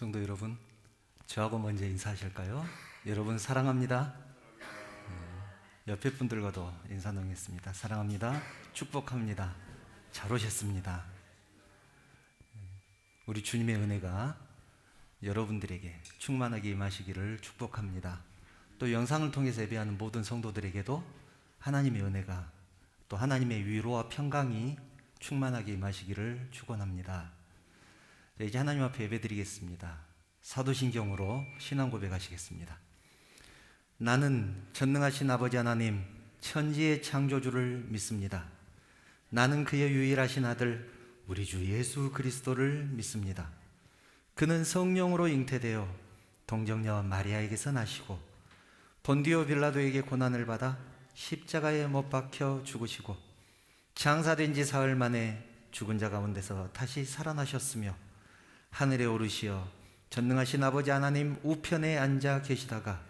성도 여러분, 저하고 먼저 인사하실까요? 여러분 사랑합니다. 옆에 분들과도 인사 나누겠습니다. 사랑합니다. 축복합니다. 잘 오셨습니다. 우리 주님의 은혜가 여러분들에게 충만하게 임하시기를 축복합니다. 또 영상을 통해서 예배하는 모든 성도들에게도 하나님의 은혜가 또 하나님의 위로와 평강이 충만하게 임하시기를 축원합니다. 이제 하나님 앞에 예배드리겠습니다. 사도신경으로 신앙 고백하시겠습니다. 나는 전능하신 아버지 하나님 천지의 창조주를 믿습니다. 나는 그의 유일하신 아들 우리 주 예수 그리스도를 믿습니다. 그는 성령으로 잉태되어 동정녀 마리아에게서 나시고 본디오 빌라도에게 고난을 받아 십자가에 못 박혀 죽으시고 장사된 지 사흘 만에 죽은 자 가운데서 다시 살아나셨으며 하늘에 오르시어 전능하신 아버지 하나님 우편에 앉아 계시다가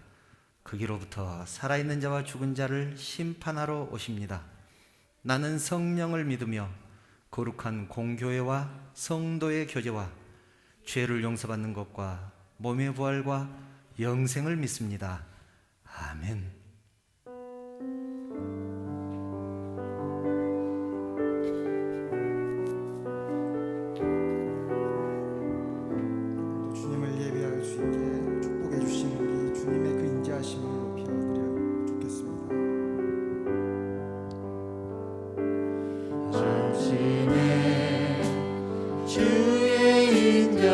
거기로부터 살아있는 자와 죽은 자를 심판하러 오십니다. 나는 성령을 믿으며 거룩한 공교회와 성도의 교제와 죄를 용서받는 것과 몸의 부활과 영생을 믿습니다. 아멘. 주님을 예배할 수 있게 축복해 주신 우리 주님의 그 인자하심을 높여드려 좋겠습니다. 당신의 주의 인자심을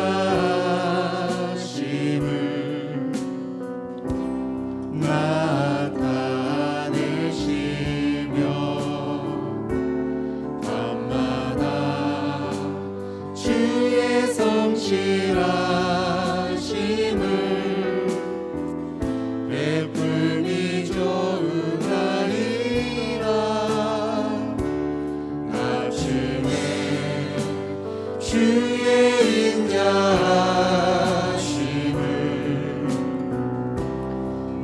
나타내시며 밤마다 주의 성실하심을 베풀미 좋으나이다. 아침에 주의 인자심을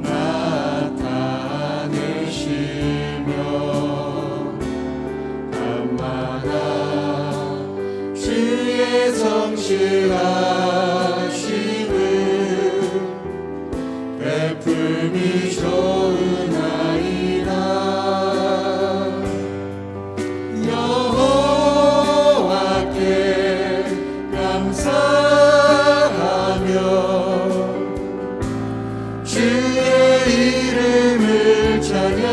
나타내시며 밤마다 주의 성실하심을 베풀미 좋으나이다. 여호와께 감사하며 주의 이름을 찬양.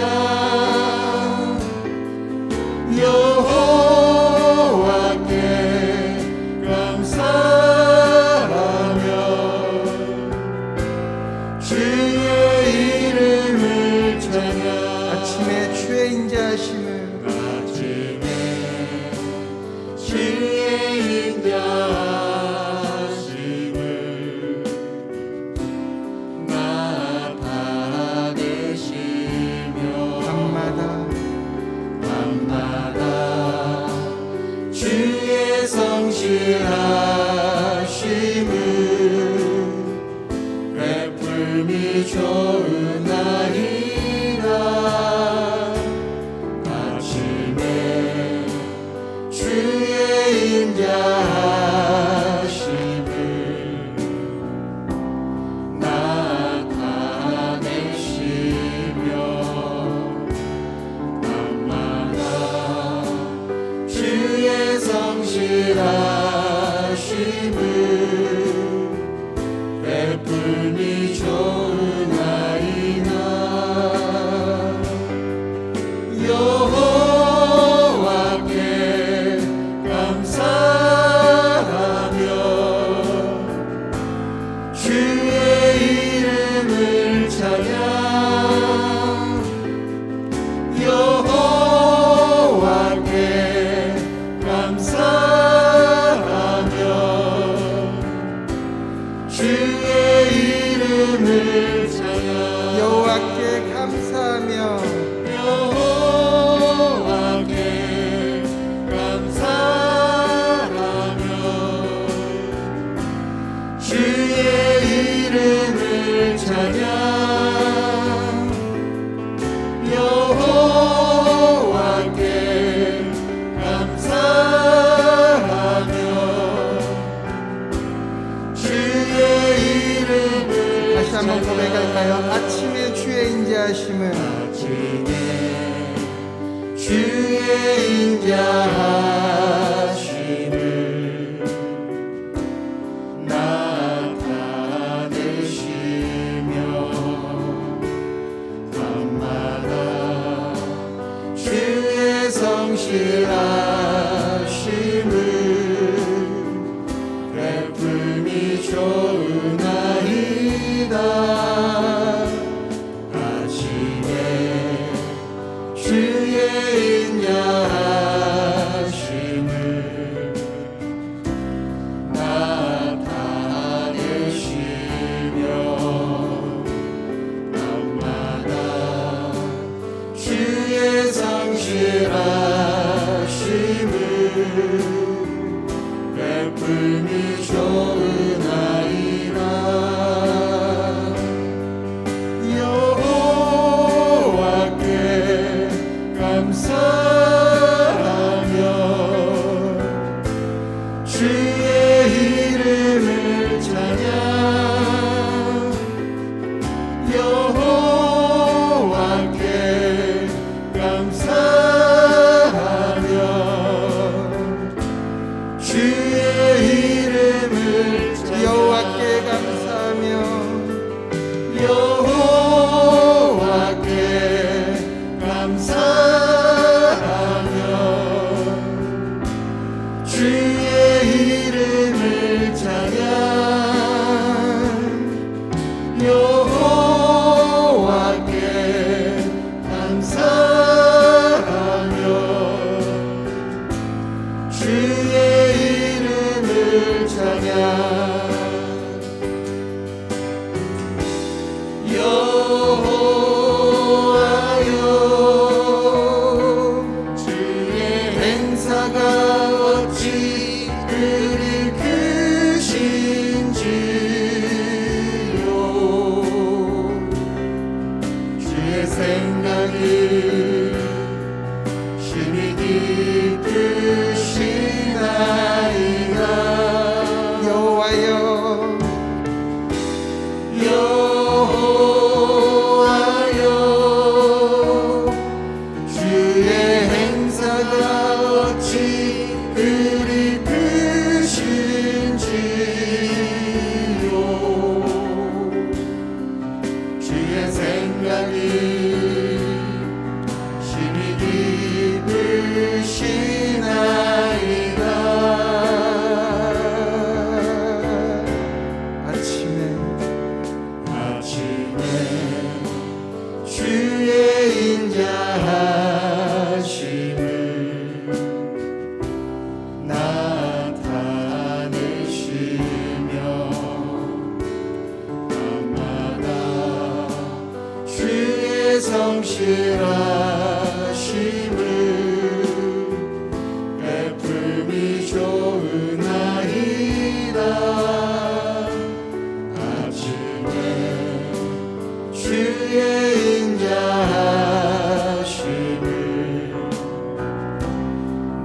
여호와께 감사하며 주의 이름을 찬양. 아침에 주의 인자하심을 아침에 주의 인자심을 나타내시며 밤마다 주의 성실하심을 베풀미 좋으나이다. 아침에 주의 인자심을 나타내시며 밤마다 주의 성실하심을 베풀미 좋으나이다. 여호와께 감사하며 주의 이름을 찬양. 여호와께 감사하며 주의 이름을 찬양. 여호와께 감사하며 여호와께 감사하며 주의 이름을 찬양. 여호와께 감사하며 주의 한번 고백할까요? 아침에 주의 인자하심을 아침에 주의 인자하심을 나타내시며 밤마다 주의 성실하심을 베풀미 좋으나이다. 아침에 주의 인자하심을 나타내시며 밤마다 주의 성실하심을 베풀미 좋으나이다. 여호와께 감사하며 주의 이름을 찬양. 여호와께 감사하며 주의 이름을 찬양. 여호와께 감사하며 여호와께 감사하며 주의 이름을 찬양. 여호와께 감사하며 주의 이름을 찬양. 여호와여 주의 행사가 어찌 그리 크신지요. 주의 생각이 심히 깊으시나이다. 여호와여 여호와여 주의 행사가 어찌 그리 크신지요. 주의 생각이 심히 깊으시나이다. 아침에 주의 인자하심을 나타내시며 밤마다 주의 성실하심을 베풀미 좋으나이다. 아침에 주의 인자하심을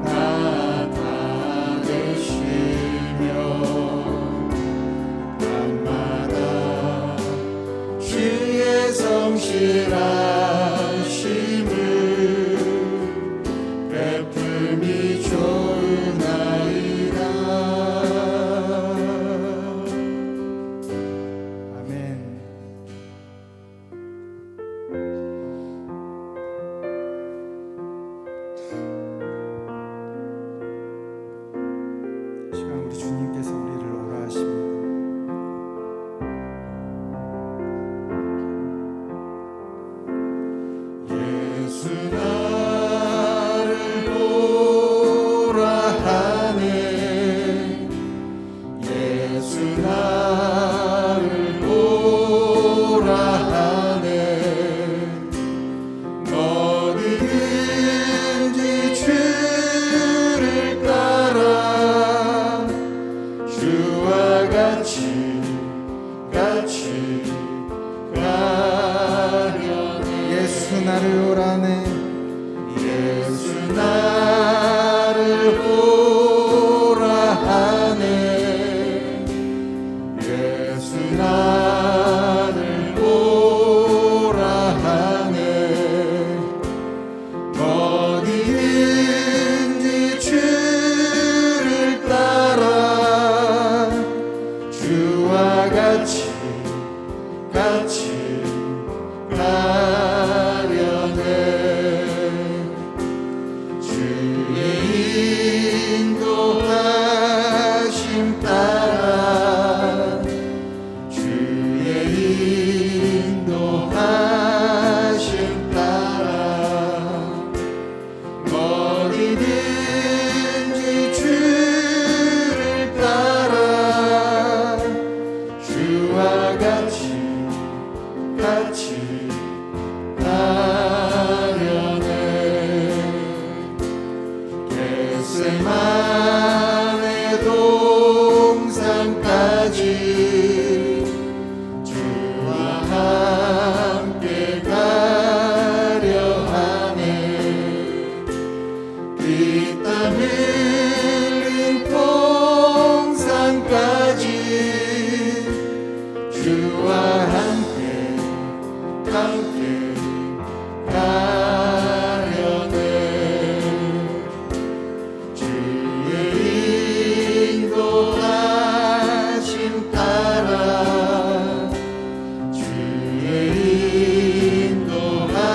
나타내시며 밤마다 주의 성실하심을 항상까지 주와 함께 가려 하네. 피땀 흘린 평상까지 주와 함께 가려네. 주의 인도하심 따라 주의 인도하심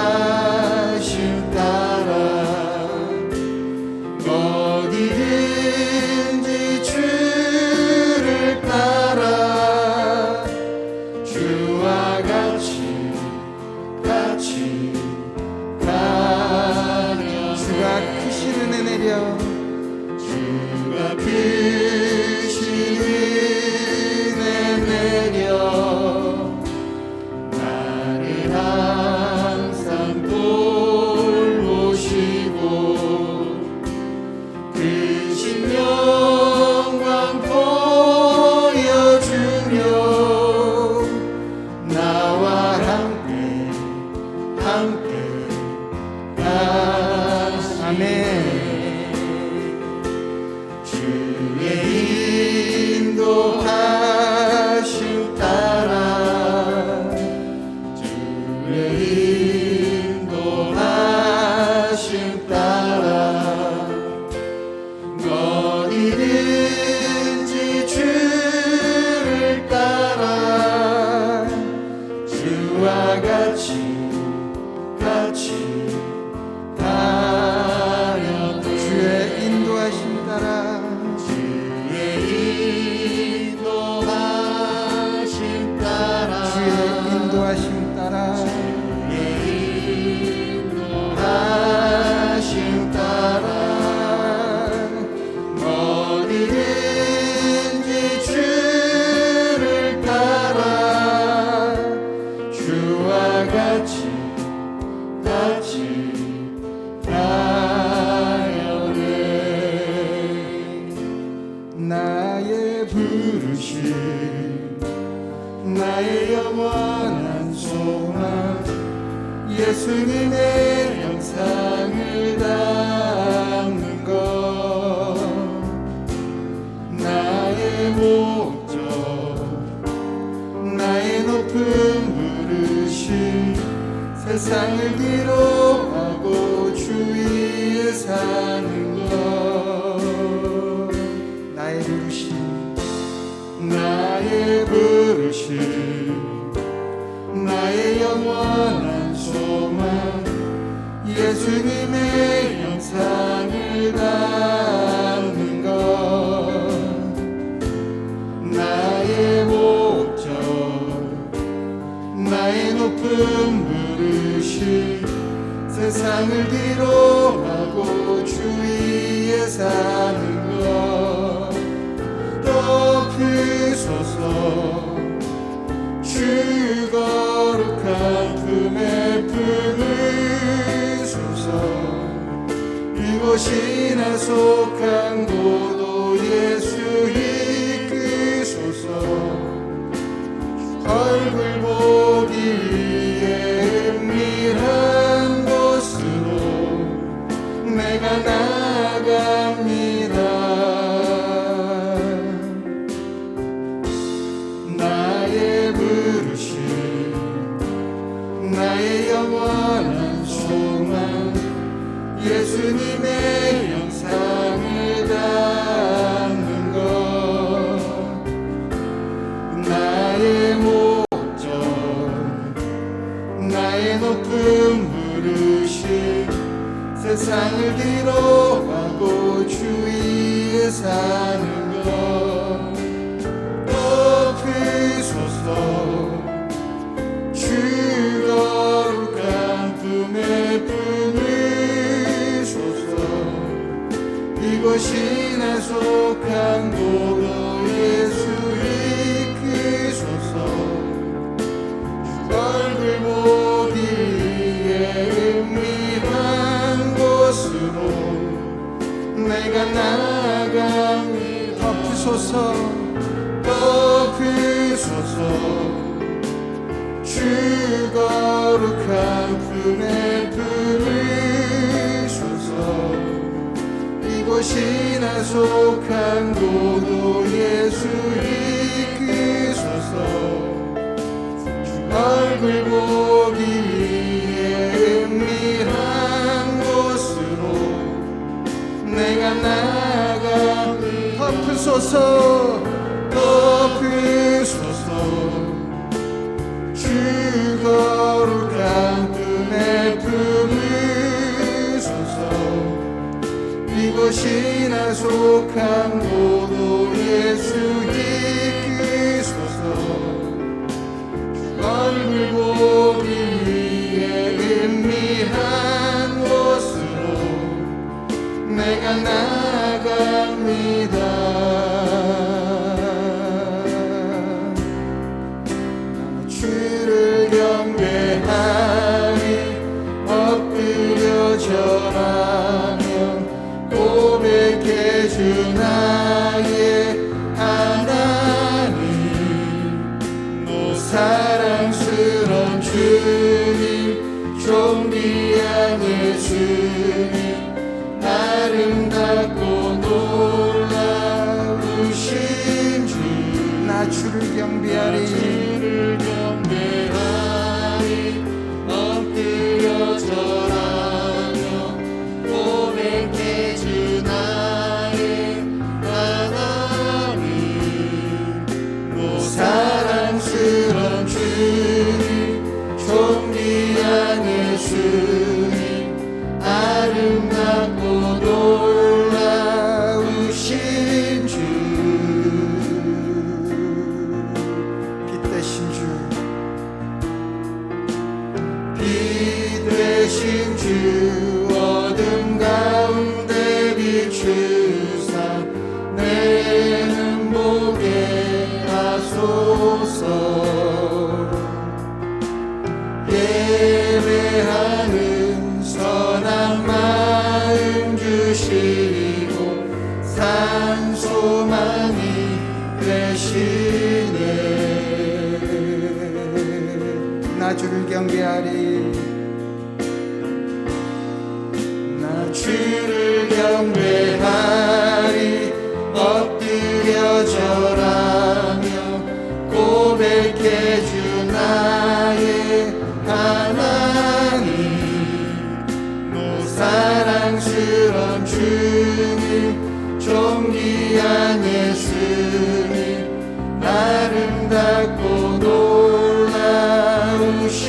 따라 어디든지 주를 따라 주와 같이 가려. 주가 크신 은혜 내려 주가 크신 은혜 내려 나를 항상 돌보시고 크신 영광 보여주며 나와 함께 아멘. 주의 인도하심 따라 주의 인도하심 따라 어디든지 주를 따라 주와 같이 가려. 주의 인도하심 따라 주의 인도하심 따라 주의 인도하심 따라 주의 인도하심 따라 어디든지 주를 따라 주와 같이 가려네. 나의 부르심 나의 영원한 소망 예수님의 형상을 담는 것 나의 목적 나의 높은 부르심 세상을 뒤로하고 주 위에 사는 것 나의 부르심 나의 부르심 나의 영원한 소망 예수님의 형상을 담는 것 나의 목적 나의 높은 부르심 세상을 뒤로하고 주 위에 사는 것 높이소서 주 거룩한 품에 품으소서 이곳이 나 속한 곳도 예수 이끄소서 얼굴 보기 위해 은밀한 곳으로 내가 나아갑니다. 나의 부르심 나의 영원한 소망 예수님의 형상을 담는 것 나의 목적 나의 높은 부르심 세상을 뒤로하고 주 위에 사는 것 높이소서 주 거룩한 품에 품으소서 이곳이 나 속한 곳도 예수 이끄소서 얼굴 보기에 은밀한 곳으로 내가 나아갑니다. 덮으소서 주옵소서. 주 거룩한 품에 품으소서. 이곳이나 속한 고도 예수 이끄소서. 주 얼굴 보기 위해 은밀한 곳으로 내가 나아가 덮으소서. 덮으소서. 주 거룩한 품에 품으소서. 이곳이나 속한 고도 예수 이끄소서. 주 얼굴 보기 위해 은밀한 곳으로 내가 나아갑니다. 주를 경배하니 엎드려 절하며 고백해 주 나의 하나님. 너 사랑스런 주님, 존귀한 예수님, 아름답고 놀라우신 주. 나 주를 경배하리. 엎드려 절하며 고백해 주 나의 하나님. 너 사랑스런 주님, 존귀한 예수님, 아름답고 놀라우신 주. 빛 대신 주, 빛 대신 주, 어둠 가운데 비추사 내 눈보게 하소서. 예배하는 선한 마음 주시고 산소망이 되시네. 나 주를 경배하리. 나 주를 경배하리. 엎드려 절하며 고백해 주 나의 하나님. 너 사랑스런 주님, 존귀한 예수님, 아름답고 놀라우신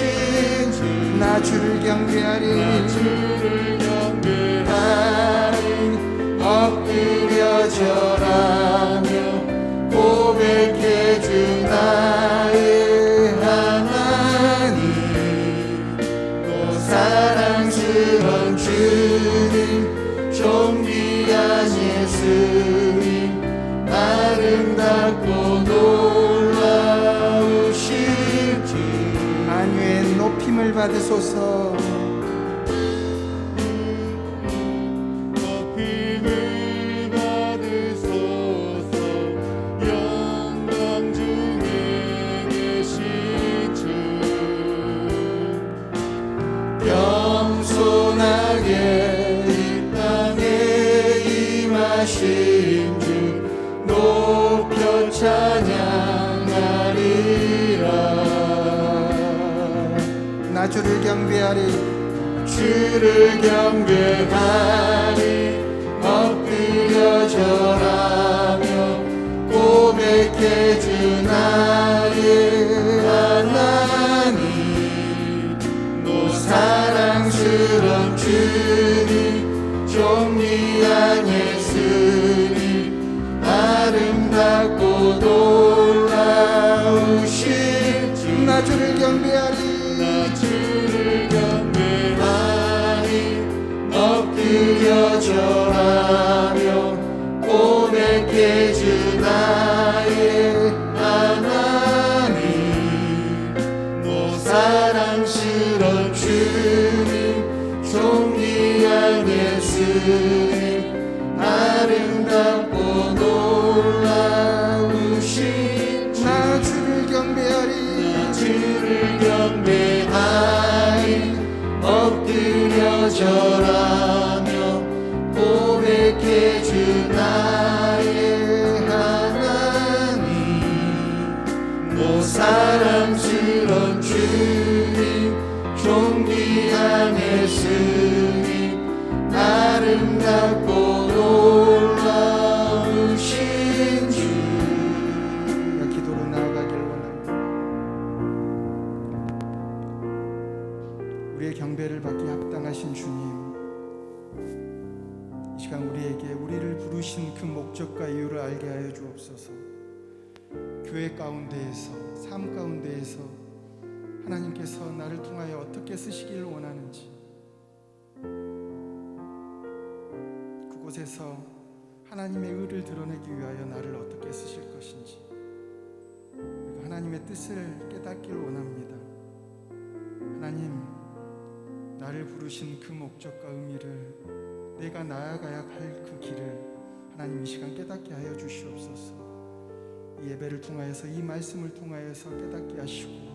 주. 나 주를 경배하리. 엎드려 절하며 고백해 주 나의 하나님. 너 사랑스런 주님, 존귀한 예수님, 아름답고 놀라우신 주. 만유의 높임을 받으소서. 겸손하게 이 땅에 임하신 주 높여 찬양하리라. 나 주를 경배하리. 주를 경배하리. 엎드려 절하며 고백해 주 나의 하나님. 사랑스런 주님, 존귀한 예수님, 아름답고 놀라우신 주. 나 주를 경배하리. 나 주를 경배하리. 엎드려 절하며 고백해 주 나의 하나님. 너 사랑스런 주님, 존귀한 예수님, 아름답고 놀라우신 주. 나 주를 절하며 고백해 주 나의 하나님. 오 사랑스런 주님, 존귀한 예수님, 아름답고 놀라우신 주. 우리가 기도로 나아가길 원합니다. 우리의 경배를 받기 합당하신 주님, 이 시간 우리에게 우리를 부르신 그 목적과 이유를 알게 하여 주옵소서. 교회 가운데에서, 삶 가운데에서 하나님께서 나를 통하여 어떻게 쓰시기를 원하는지, 그곳에서 하나님의 의를 드러내기 위하여 나를 어떻게 쓰실 것인지, 그리고 하나님의 뜻을 깨닫기를 원합니다. 하나님, 나를 부르신 그 목적과 의미를, 내가 나아가야 할 그 길을 하나님 이 시간 깨닫게 하여 주시옵소서. 이 예배를 통하여서, 이 말씀을 통하여서 깨닫게 하시고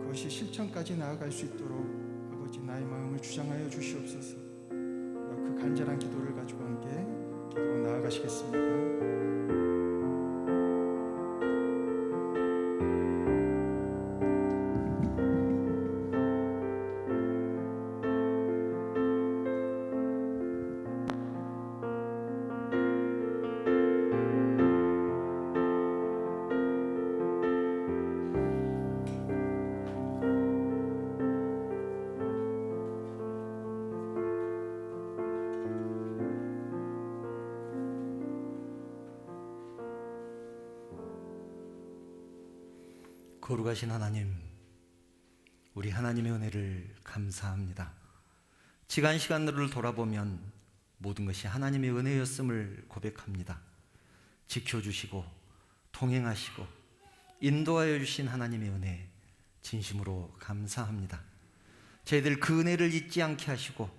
그것이 실천까지 나아갈 수 있도록 아버지 나의 마음을 주장하여 주시옵소서. 그 간절한 기도를 가지고 함께 기도로 나아가시겠습니다. 거룩하신 하나님, 우리 하나님의 은혜를 감사합니다. 시간을 돌아보면 모든 것이 하나님의 은혜였음을 고백합니다. 지켜주시고 동행하시고 인도하여 주신 하나님의 은혜 진심으로 감사합니다. 저희들 그 은혜를 잊지 않게 하시고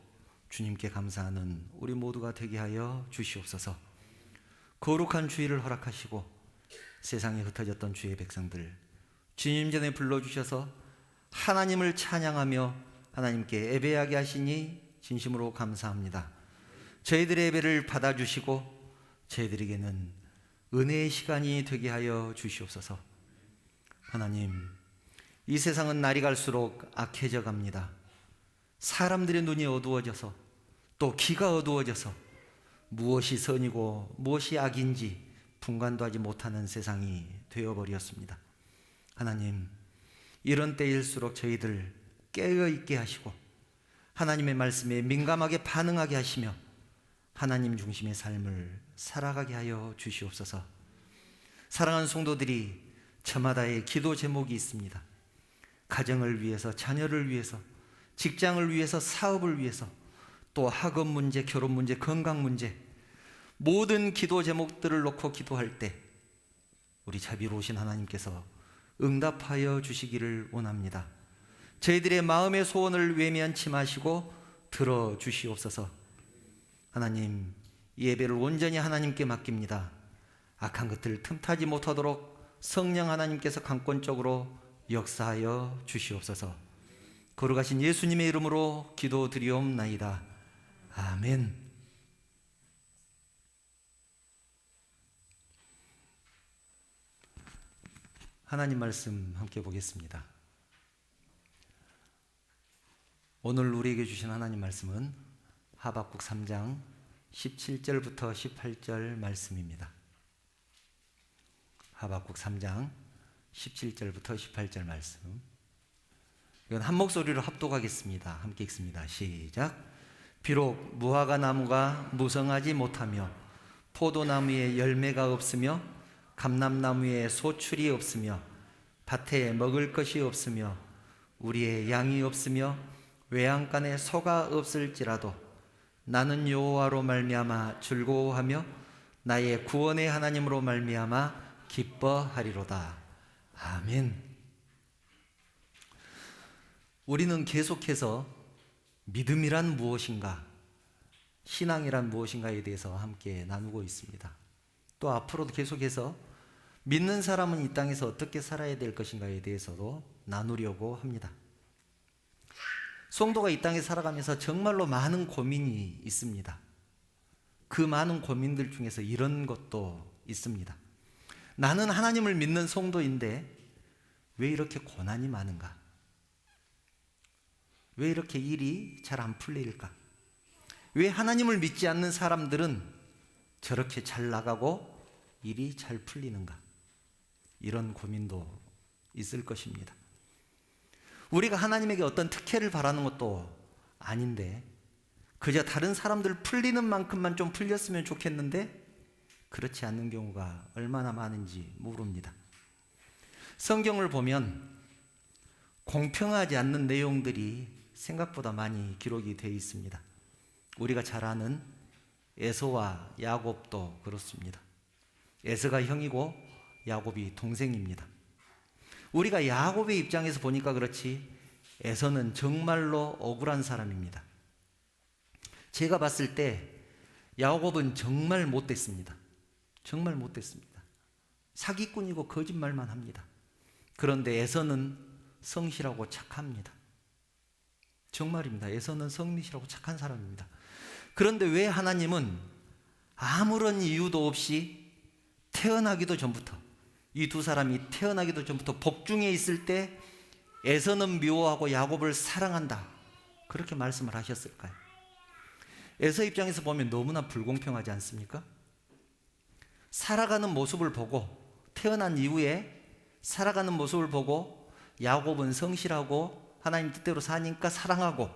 주님께 감사하는 우리 모두가 되게 하여 주시옵소서. 거룩한 주일을 허락하시고 세상에 흩어졌던 주의 백성들 주님 전에 불러주셔서 하나님을 찬양하며 하나님께 예배하게 하시니 진심으로 감사합니다. 저희들의 예배를 받아주시고 저희들에게는 은혜의 시간이 되게 하여 주시옵소서. 하나님, 이 세상은 날이 갈수록 악해져 갑니다. 사람들의 눈이 어두워져서 또 귀가 어두워져서 무엇이 선이고 무엇이 악인지 분간도 하지 못하는 세상이 되어버렸습니다. 하나님, 이런 때일수록 저희들 깨어있게 하시고 하나님의 말씀에 민감하게 반응하게 하시며 하나님 중심의 삶을 살아가게 하여 주시옵소서. 사랑하는 성도들이 저마다의 기도 제목이 있습니다. 가정을 위해서, 자녀를 위해서, 직장을 위해서, 사업을 위해서, 또 학업 문제, 결혼 문제, 건강 문제, 모든 기도 제목들을 놓고 기도할 때 우리 자비로우신 하나님께서 응답하여 주시기를 원합니다. 저희들의 마음의 소원을 외면치 마시고 들어주시옵소서. 하나님, 이 예배를 온전히 하나님께 맡깁니다. 악한 것들 틈타지 못하도록 성령 하나님께서 강권적으로 역사하여 주시옵소서. 거룩하신 예수님의 이름으로 기도드리옵나이다. 아멘. 하나님 말씀 함께 보겠습니다. 오늘 우리에게 주신 하나님 말씀은 하박국 3장 17절부터 18절 말씀입니다. 하박국 3장 17절부터 18절 말씀. 이건 한 목소리로 합독하겠습니다. 함께 읽습니다. 시작. 비록 무화과 나무가 무성하지 못하며 포도나무에 열매가 없으며 감람나무에 소출이 없으며 밭에 먹을 것이 없으며 우리의 양이 없으며 외양간에 소가 없을지라도 나는 여호와로 말미암아 즐거워하며 나의 구원의 하나님으로 말미암아 기뻐하리로다. 아멘. 우리는 계속해서 믿음이란 무엇인가, 신앙이란 무엇인가에 대해서 함께 나누고 있습니다. 또 앞으로도 계속해서 믿는 사람은 이 땅에서 어떻게 살아야 될 것인가에 대해서도 나누려고 합니다. 성도가 이 땅에 살아가면서 정말로 많은 고민이 있습니다. 그 많은 고민들 중에서 이런 것도 있습니다. 나는 하나님을 믿는 성도인데 왜 이렇게 고난이 많은가? 왜 이렇게 일이 잘 안 풀릴까? 왜 하나님을 믿지 않는 사람들은 저렇게 잘 나가고 일이 잘 풀리는가? 이런 고민도 있을 것입니다. 우리가 하나님에게 어떤 특혜를 바라는 것도 아닌데 그저 다른 사람들 풀리는 만큼만 좀 풀렸으면 좋겠는데 그렇지 않는 경우가 얼마나 많은지 모릅니다. 성경을 보면 공평하지 않는 내용들이 생각보다 많이 기록이 되어 있습니다. 우리가 잘 아는 에서와 야곱도 그렇습니다. 에서가 형이고 야곱이 동생입니다. 우리가 야곱의 입장에서 보니까 그렇지 에서는 정말로 억울한 사람입니다. 제가 봤을 때 야곱은 정말 못됐습니다. 정말 못됐습니다. 사기꾼이고 거짓말만 합니다. 그런데 에서는 성실하고 착합니다. 정말입니다. 에서는 성실하고 착한 사람입니다. 그런데 왜 하나님은 아무런 이유도 없이 태어나기도 전부터 이 두 사람이 태어나기도 전부터 복중에 있을 때 에서는 미워하고 야곱을 사랑한다 그렇게 말씀을 하셨을까요? 에서 입장에서 보면 너무나 불공평하지 않습니까? 살아가는 모습을 보고 태어난 이후에 살아가는 모습을 보고 야곱은 성실하고 하나님 뜻대로 사니까 사랑하고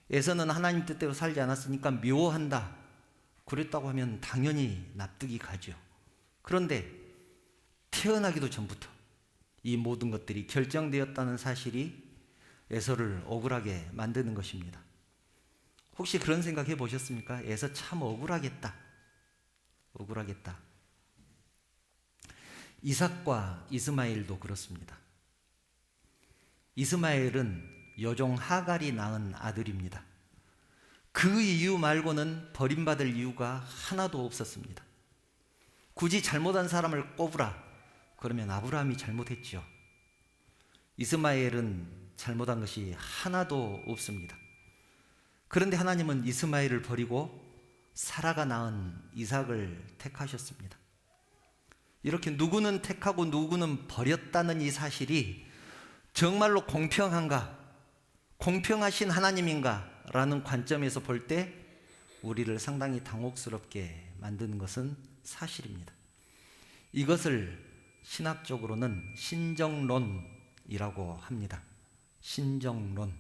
에서는 하나님 뜻대로 살지 않았으니까 미워한다 그랬다고 하면 당연히 납득이 가죠. 그런데 태어나기도 전부터 이 모든 것들이 결정되었다는 사실이 에서를 억울하게 만드는 것입니다. 혹시 그런 생각 해보셨습니까? 에서 참 억울하겠다. 억울하겠다. 이삭과 이스마엘도 그렇습니다. 이스마엘은 여종 하갈이 낳은 아들입니다. 그 이유 말고는 버림받을 이유가 하나도 없었습니다. 굳이 잘못한 사람을 꼽으라 그러면 아브라함이 잘못했죠. 이스마엘은 잘못한 것이 하나도 없습니다. 그런데 하나님은 이스마엘을 버리고 사라가 낳은 이삭을 택하셨습니다. 이렇게 누구는 택하고 누구는 버렸다는 이 사실이 정말로 공평한가? 공평하신 하나님인가? 라는 관점에서 볼 때 우리를 상당히 당혹스럽게 만드는 것은 사실입니다. 이것을 신학적으로는 신정론이라고 합니다. 신정론.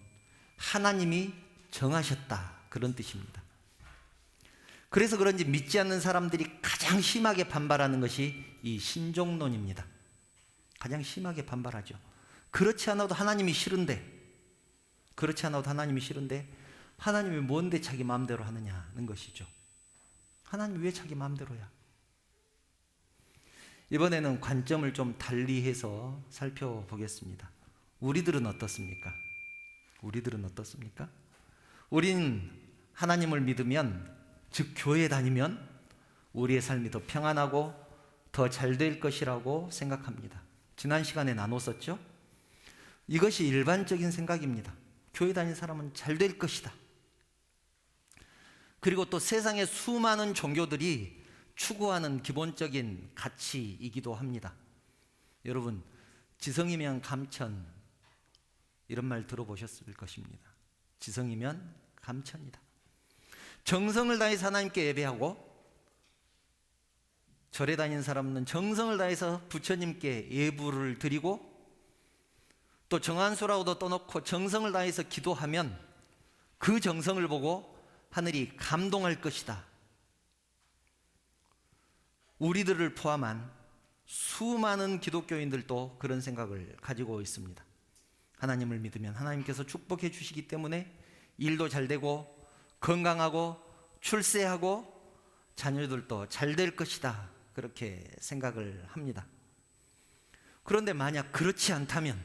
하나님이 정하셨다. 그런 뜻입니다. 그래서 그런지 믿지 않는 사람들이 가장 심하게 반발하는 것이 이 신정론입니다. 가장 심하게 반발하죠. 그렇지 않아도 하나님이 싫은데 하나님이 뭔데 자기 마음대로 하느냐는 것이죠. 하나님 왜 자기 마음대로야? 이번에는 관점을 좀 달리해서 살펴보겠습니다. 우리들은 어떻습니까? 우린 하나님을 믿으면, 즉 교회 다니면 우리의 삶이 더 평안하고 더 잘 될 것이라고 생각합니다. 지난 시간에 나눴었죠? 이것이 일반적인 생각입니다. 교회 다니는 사람은 잘 될 것이다. 그리고 또 세상의 수많은 종교들이 추구하는 기본적인 가치이기도 합니다. 여러분, 지성이면 감천 이런 말 들어보셨을 것입니다. 지성이면 감천이다. 정성을 다해서 하나님께 예배하고 절에 다니는 사람은 정성을 다해서 부처님께 예불을 드리고 또 정한수라고도 떠놓고 정성을 다해서 기도하면 그 정성을 보고 하늘이 감동할 것이다. 우리들을 포함한 수많은 기독교인들도 그런 생각을 가지고 있습니다. 하나님을 믿으면 하나님께서 축복해 주시기 때문에 일도 잘 되고 건강하고 출세하고 자녀들도 잘 될 것이다. 그렇게 생각을 합니다. 그런데 만약 그렇지 않다면,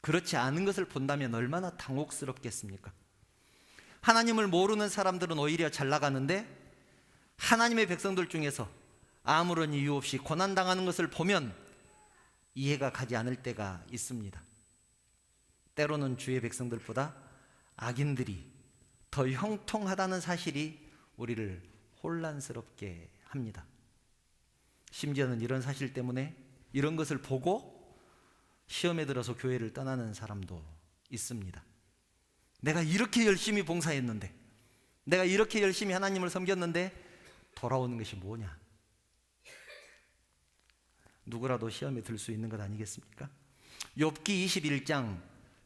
그렇지 않은 것을 본다면 얼마나 당혹스럽겠습니까? 하나님을 모르는 사람들은 오히려 잘 나가는데 하나님의 백성들 중에서 아무런 이유 없이 고난당하는 것을 보면 이해가 가지 않을 때가 있습니다. 때로는 주의 백성들보다 악인들이 더 형통하다는 사실이 우리를 혼란스럽게 합니다. 심지어는 이런 사실 때문에 이런 것을 보고 시험에 들어서 교회를 떠나는 사람도 있습니다. 내가 이렇게 열심히 봉사했는데, 내가 이렇게 열심히 하나님을 섬겼는데 돌아오는 것이 뭐냐? 누구라도 시험에 들 수 있는 것 아니겠습니까? 욥기 21장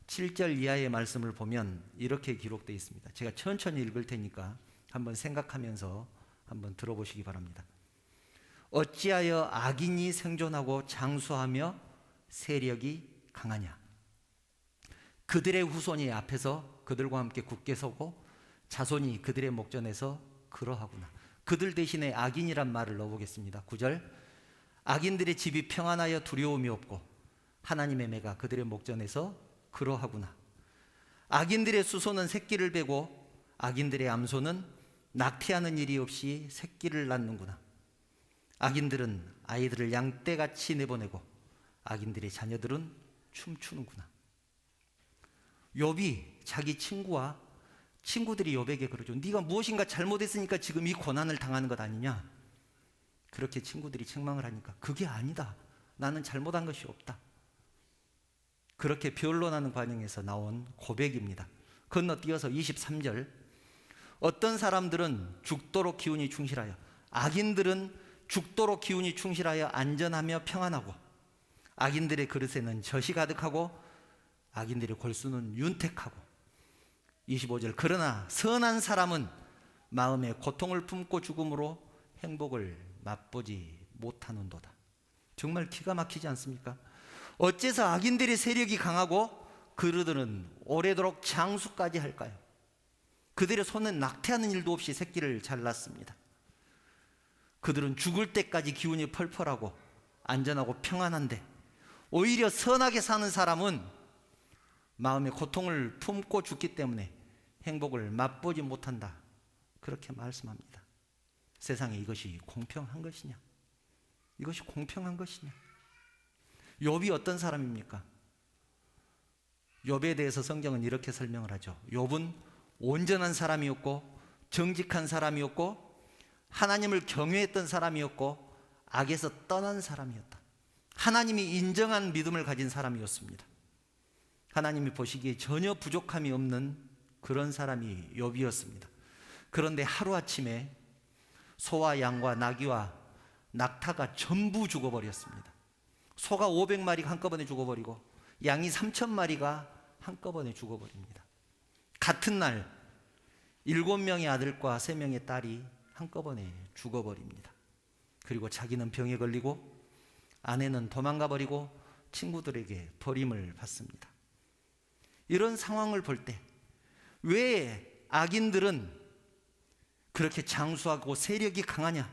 7절 이하의 말씀을 보면 이렇게 기록되어 있습니다. 제가 천천히 읽을 테니까 한번 생각하면서 한번 들어보시기 바랍니다. 어찌하여 악인이 생존하고 장수하며 세력이 강하냐? 그들의 후손이 앞에서 그들과 함께 굳게 서고 자손이 그들의 목전에서 그러하구나. 그들 대신에 악인이란 말을 넣어보겠습니다. 9절, 악인들의 집이 평안하여 두려움이 없고 하나님의 매가 그들의 목전에서 그러하구나. 악인들의 수소는 새끼를 베고 악인들의 암소는 낙태하는 일이 없이 새끼를 낳는구나. 악인들은 아이들을 양떼같이 내보내고 악인들의 자녀들은 춤추는구나. 욥이 자기 친구들이 욥에게 그러죠. 네가 무엇인가 잘못했으니까 지금 이 고난을 당하는 것 아니냐? 그렇게 친구들이 책망을 하니까 그게 아니다. 나는 잘못한 것이 없다. 그렇게 변론하는 과정에서 나온 고백입니다. 건너뛰어서 23절, 어떤 사람들은 죽도록 기운이 충실하여, 악인들은 죽도록 기운이 충실하여 안전하며 평안하고 악인들의 그릇에는 젖이 가득하고 악인들의 골수는 윤택하고. 25절, 그러나 선한 사람은 마음에 고통을 품고 죽음으로 행복을 맛보지 못하는도다. 정말 기가 막히지 않습니까? 어째서 악인들의 세력이 강하고 그들은 오래도록 장수까지 할까요? 그들의 손은 낙태하는 일도 없이 새끼를 잘 낳습니다. 그들은 죽을 때까지 기운이 펄펄하고 안전하고 평안한데 오히려 선하게 사는 사람은 마음의 고통을 품고 죽기 때문에 행복을 맛보지 못한다. 그렇게 말씀합니다. 세상에 이것이 공평한 것이냐? 이것이 공평한 것이냐? 욥이 어떤 사람입니까? 욥에 대해서 성경은 이렇게 설명을 하죠. 욥은 온전한 사람이었고 정직한 사람이었고 하나님을 경외했던 사람이었고 악에서 떠난 사람이었다. 하나님이 인정한 믿음을 가진 사람이었습니다. 하나님이 보시기에 전혀 부족함이 없는 그런 사람이 욥이었습니다. 그런데 하루아침에 소와 양과 나귀와 낙타가 전부 죽어버렸습니다. 소가 500마리가 한꺼번에 죽어버리고 양이 3,000마리가 한꺼번에 죽어버립니다. 같은 날 7명의 아들과 3명의 딸이 한꺼번에 죽어버립니다. 그리고 자기는 병에 걸리고 아내는 도망가 버리고 친구들에게 버림을 받습니다. 이런 상황을 볼 때 왜 악인들은 그렇게 장수하고 세력이 강하냐?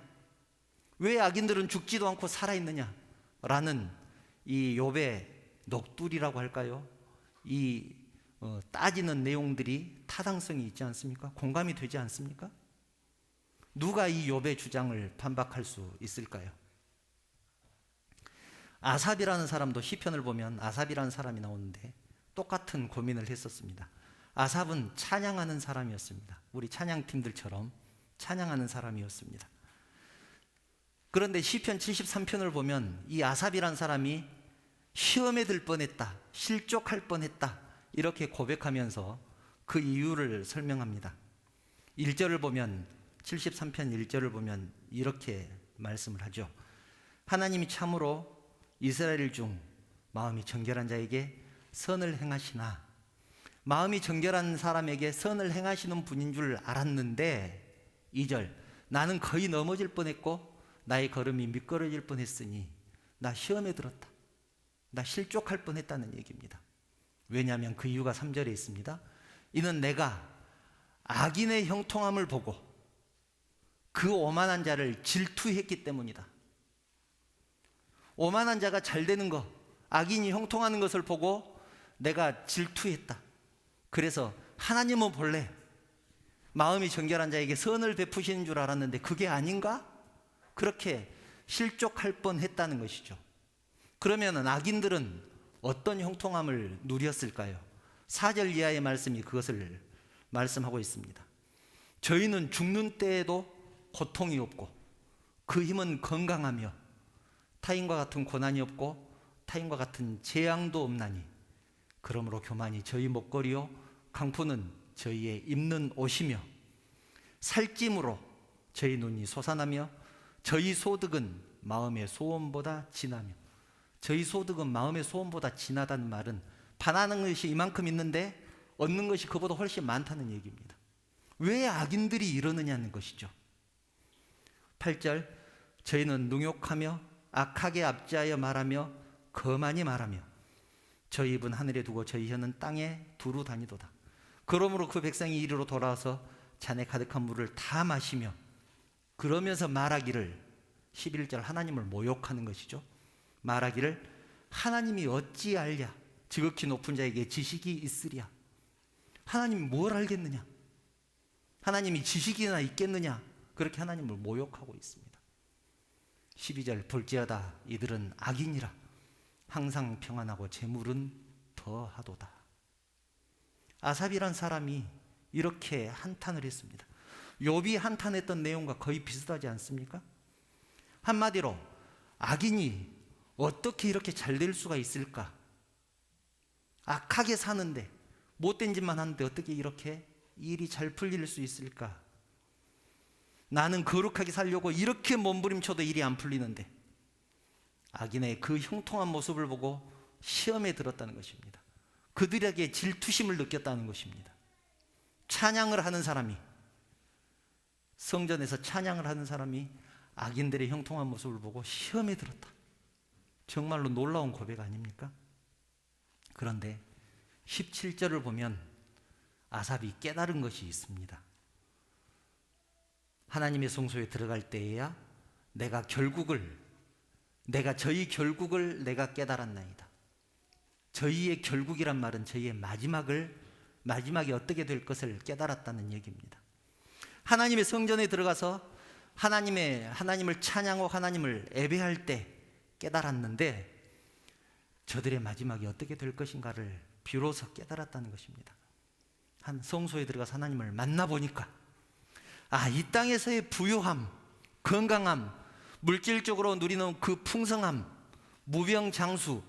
왜 악인들은 죽지도 않고 살아있느냐? 라는 이 욥의 녹두리라고 할까요? 이 따지는 내용들이 타당성이 있지 않습니까? 공감이 되지 않습니까? 누가 이 욥의 주장을 반박할 수 있을까요? 아삽이라는 사람도 시편을 보면 아삽이라는 사람이 나오는데 똑같은 고민을 했었습니다. 아삽은 찬양하는 사람이었습니다. 우리 찬양팀들처럼 찬양하는 사람이었습니다. 그런데 시편 73편을 보면 이 아삽이라는 사람이 시험에 들 뻔했다, 실족할 뻔했다 이렇게 고백하면서 그 이유를 설명합니다. 1절을 보면 73편 1절을 보면 이렇게 말씀을 하죠. 하나님이 참으로 이스라엘 중 마음이 정결한 자에게 선을 행하시나. 마음이 정결한 사람에게 선을 행하시는 분인 줄 알았는데 2절, 나는 거의 넘어질 뻔했고 나의 걸음이 미끄러질 뻔했으니 나 시험에 들었다. 나 실족할 뻔했다는 얘기입니다. 왜냐하면 그 이유가 3절에 있습니다. 이는 내가 악인의 형통함을 보고 그 오만한 자를 질투했기 때문이다. 오만한 자가 잘 되는 거, 악인이 형통하는 것을 보고 내가 질투했다. 그래서 하나님은 본래 마음이 정결한 자에게 선을 베푸시는 줄 알았는데 그게 아닌가? 그렇게 실족할 뻔했다는 것이죠. 그러면 악인들은 어떤 형통함을 누렸을까요? 4절 이하의 말씀이 그것을 말씀하고 있습니다. 저희는 죽는 때에도 고통이 없고 그 힘은 건강하며 타인과 같은 고난이 없고 타인과 같은 재앙도 없나니 그러므로 교만이 저희 목걸이요 강포는 저희의 입는 옷이며 살찜으로 저희 눈이 솟아나며 저희 소득은 마음의 소원보다 진하며, 저희 소득은 마음의 소원보다 진하다는 말은 바라는 것이 이만큼 있는데 얻는 것이 그보다 훨씬 많다는 얘기입니다. 왜 악인들이 이러느냐는 것이죠. 8절 저희는 능욕하며 악하게 압제하여 말하며 거만히 말하며 저희 입은 하늘에 두고 저희 혀는 땅에 두루 다니도다. 그러므로 그 백성이 이리로 돌아와서 잔에 가득한 물을 다 마시며 그러면서 말하기를, 11절 하나님을 모욕하는 것이죠. 말하기를 하나님이 어찌 알랴, 지극히 높은 자에게 지식이 있으랴. 하나님이 뭘 알겠느냐, 하나님이 지식이나 있겠느냐, 그렇게 하나님을 모욕하고 있습니다. 12절 볼지어다 이들은 악인이라 항상 평안하고 재물은 더하도다. 아삽이란 사람이 이렇게 한탄을 했습니다. 욥이 한탄했던 내용과 거의 비슷하지 않습니까? 한마디로 악인이 어떻게 이렇게 잘 될 수가 있을까? 악하게 사는데, 못된 짓만 하는데 어떻게 이렇게 일이 잘 풀릴 수 있을까? 나는 거룩하게 살려고 이렇게 몸부림쳐도 일이 안 풀리는데, 악인의 그 형통한 모습을 보고 시험에 들었다는 것입니다. 그들에게 질투심을 느꼈다는 것입니다. 찬양을 하는 사람이, 성전에서 찬양을 하는 사람이 악인들의 형통한 모습을 보고 시험에 들었다. 정말로 놀라운 고백 아닙니까? 그런데 17절을 보면 아삽이 깨달은 것이 있습니다. 하나님의 성소에 들어갈 때에야 내가 저희 결국을 내가 깨달았나이다. 저희의 결국이란 말은 저희의 마지막이 어떻게 될 것을 깨달았다는 얘기입니다. 하나님의 성전에 들어가서 하나님을 찬양하고 하나님을 예배할 때 깨달았는데 저들의 마지막이 어떻게 될 것인가를 비로소 깨달았다는 것입니다. 한 성소에 들어가서 하나님을 만나보니까 이 땅에서의 부유함, 건강함, 물질적으로 누리는 그 풍성함, 무병장수,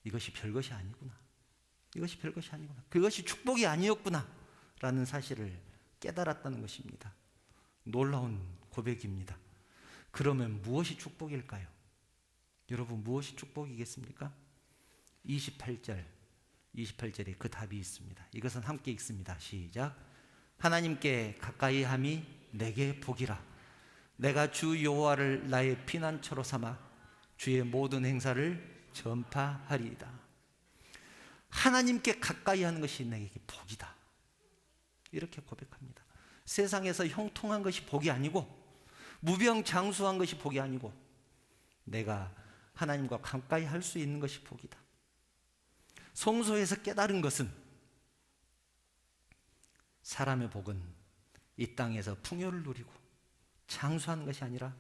이것이 별것이 아니구나. 그것이 축복이 아니었구나 라는 사실을 깨달았다는 것입니다. 놀라운 고백입니다. 그러면 무엇이 축복일까요? 여러분, 무엇이 축복이겠습니까? 28절에 그 답이 있습니다. 이것은 함께 읽습니다. 시작. 하나님께 가까이 함이 내게 복이라. 내가 주 여호와를 나의 피난처로 삼아 주의 모든 행사를 전파하리이다. 하나님께 가까이 하는 것이 내게 복이다. 이렇게 고백합니다. 세상에서 형통한 것이 복이 아니고, 무병장수한 것이 복이 아니고, 내가 하나님과 가까이 할 수 있는 것이 복이다. 성소에서 깨달은 것은 사람의 복은 이 땅에서 풍요를 누리고 장수하는 것이 아니라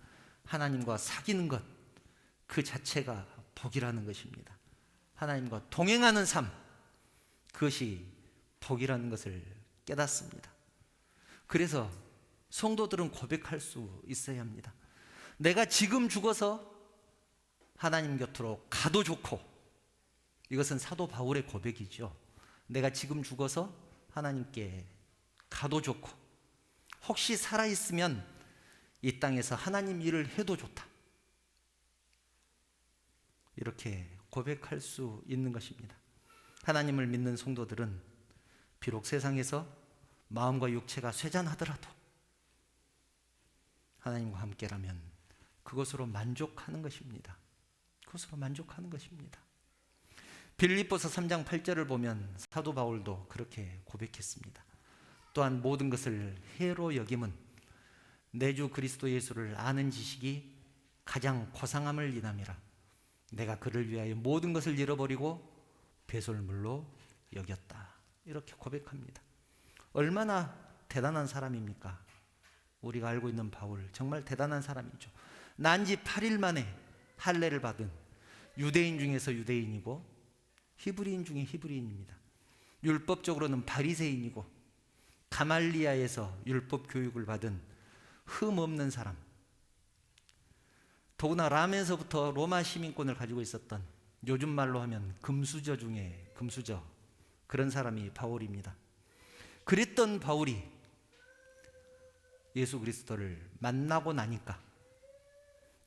하나님과 사귀는 것, 그 자체가 복이라는 것입니다. 하나님과 동행하는 삶, 그것이 복이라는 것을 깨닫습니다. 그래서 성도들은 고백할 수 있어야 합니다. 내가 지금 죽어서 하나님 곁으로 가도 좋고, 이것은 사도 바울의 고백이죠. 내가 지금 죽어서 하나님께 가도 좋고, 혹시 살아있으면 이 땅에서 하나님 일을 해도 좋다. 이렇게 고백할 수 있는 것입니다. 하나님을 믿는 성도들은 비록 세상에서 마음과 육체가 쇠잔하더라도 하나님과 함께라면 그것으로 만족하는 것입니다. 빌립보서 3장 8절을 보면 사도 바울도 그렇게 고백했습니다. 또한 모든 것을 해로 여김은 내 주 그리스도 예수를 아는 지식이 가장 고상함을 인함이라. 내가 그를 위하여 모든 것을 잃어버리고 배설물로 여겼다. 이렇게 고백합니다. 얼마나 대단한 사람입니까? 우리가 알고 있는 바울, 정말 대단한 사람이죠. 난지 8일 만에 할례를 받은 유대인 중에서 유대인이고 히브리인 중에 히브리인입니다. 율법적으로는 바리새인이고 가말리아에서 율법 교육을 받은 흠 없는 사람, 더구나 라면서부터 로마 시민권을 가지고 있었던, 요즘 말로 하면 금수저 중에 금수저, 그런 사람이 바울입니다. 그랬던 바울이 예수 그리스도를 만나고 나니까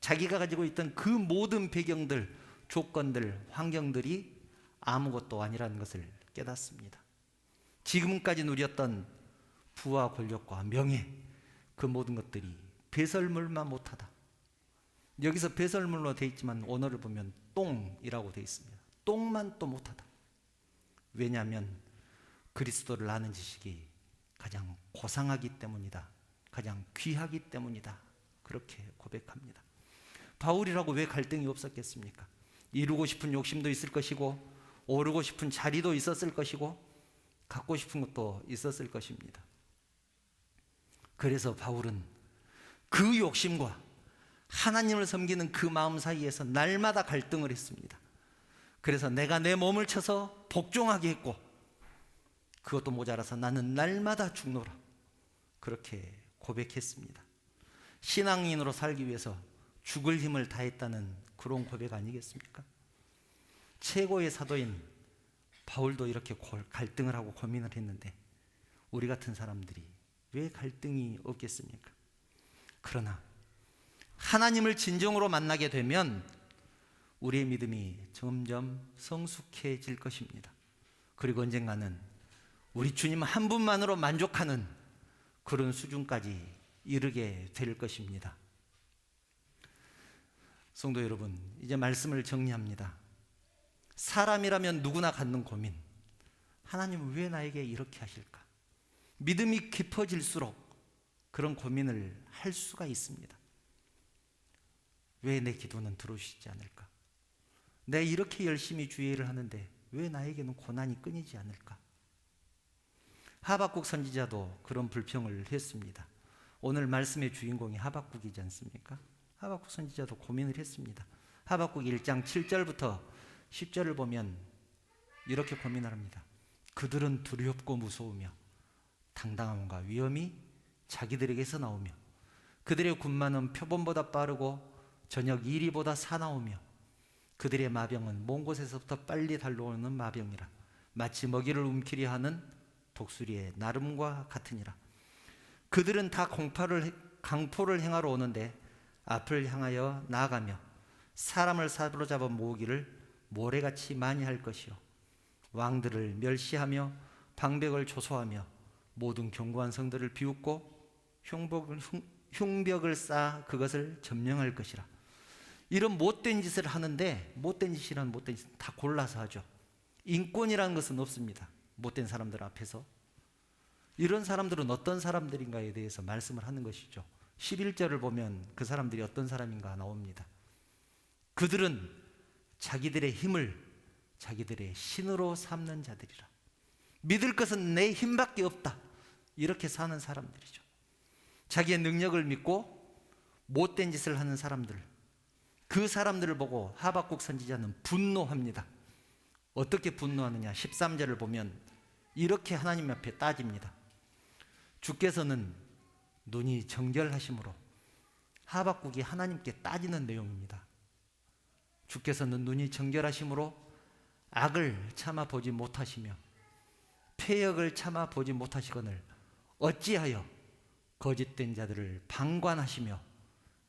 자기가 가지고 있던 그 모든 배경들, 조건들, 환경들이 아무것도 아니라는 것을 깨닫습니다. 지금까지 누렸던 부와 권력과 명예, 그 모든 것들이 배설물만 못하다. 여기서 배설물로 되어 있지만 언어를 보면 똥이라고 되어 있습니다. 똥만 또 못하다. 왜냐하면 그리스도를 아는 지식이 가장 고상하기 때문이다. 가장 귀하기 때문이다. 그렇게 고백합니다. 바울이라고 왜 갈등이 없었겠습니까? 이루고 싶은 욕심도 있을 것이고, 오르고 싶은 자리도 있었을 것이고, 갖고 싶은 것도 있었을 것입니다. 그래서 바울은 그 욕심과 하나님을 섬기는 그 마음 사이에서 날마다 갈등을 했습니다. 그래서 내가 내 몸을 쳐서 복종하게 했고, 그것도 모자라서 나는 날마다 죽노라. 그렇게 고백했습니다. 신앙인으로 살기 위해서 죽을 힘을 다했다는 그런 고백 아니겠습니까? 최고의 사도인 바울도 이렇게 갈등을 하고 고민을 했는데 우리 같은 사람들이 왜 갈등이 없겠습니까? 그러나 하나님을 진정으로 만나게 되면 우리의 믿음이 점점 성숙해질 것입니다. 그리고 언젠가는 우리 주님 한 분만으로 만족하는 그런 수준까지 이르게 될 것입니다. 성도 여러분, 이제 말씀을 정리합니다. 사람이라면 누구나 갖는 고민, 하나님은 왜 나에게 이렇게 하실까? 믿음이 깊어질수록 그런 고민을 할 수가 있습니다. 왜 내 기도는 들어주시지 않을까? 내가 이렇게 열심히 주의 일을 하는데 왜 나에게는 고난이 끊이지 않을까? 하박국 선지자도 그런 불평을 했습니다. 오늘 말씀의 주인공이 하박국이지 않습니까? 하박국 선지자도 고민을 했습니다. 하박국 1장 7절부터 10절을 보면 이렇게 고민을 합니다. 그들은 두렵고 무서우며 당당함과 위험이 자기들에게서 나오며 그들의 군마는 표범보다 빠르고 저녁 이리보다 사나우며 그들의 마병은 먼 곳에서부터 빨리 달려오는 마병이라 마치 먹이를 움키려 하는 독수리의 나름과 같으니라. 그들은 다 강포를 행하러 오는데 앞을 향하여 나아가며 사람을 사로잡아 모으기를 모래같이 많이 할 것이요 왕들을 멸시하며 방백을 조소하며 모든 견고한 성들을 비웃고 흉벽을 쌓아 그것을 점령할 것이라. 이런 못된 짓을 하는데, 못된 짓이란 못된 짓은 다 골라서 하죠. 인권이라는 것은 없습니다. 못된 사람들 앞에서. 이런 사람들은 어떤 사람들인가에 대해서 말씀을 하는 것이죠. 11절을 보면 그 사람들이 어떤 사람인가 나옵니다. 그들은 자기들의 힘을 자기들의 신으로 삼는 자들이라. 믿을 것은 내 힘밖에 없다. 이렇게 사는 사람들이죠. 자기의 능력을 믿고 못된 짓을 하는 사람들, 그 사람들을 보고 하박국 선지자는 분노합니다. 어떻게 분노하느냐? 13절을 보면 이렇게 하나님 앞에 따집니다. 주께서는 눈이 정결하심으로, 하박국이 하나님께 따지는 내용입니다. 주께서는 눈이 정결하심으로 악을 참아 보지 못하시며 폐역을 참아 보지 못하시거늘 어찌하여 거짓된 자들을 방관하시며